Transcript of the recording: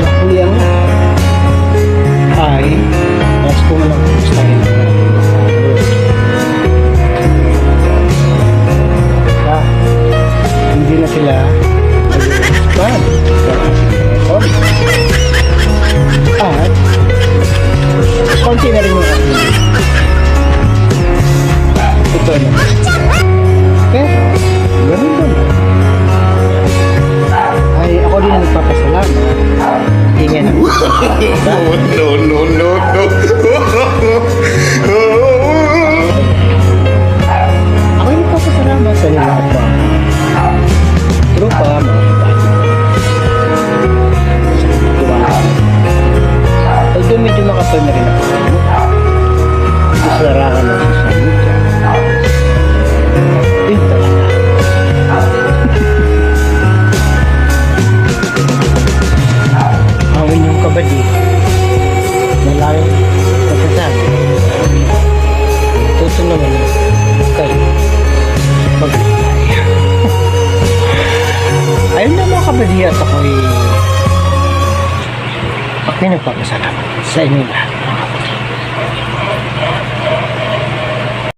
Kuya nga ay mas ko man ang gustahin ng mga hindi na sila nag-respond at konti na rin yung ito na pero ganun ba ay ako din ang nagpapasalamat ingin No, no, no, no. ako yung nagpapasalamat sa nila pa trupa mga diba although medyo makapal na rin ako gusto larangan ng social media yun talaga ang inyong kabadi malayo pagkasabi tuto naman kayo mag-reply ayun na mga kabadi at ako'y nagpapasalamat sa inyo lahat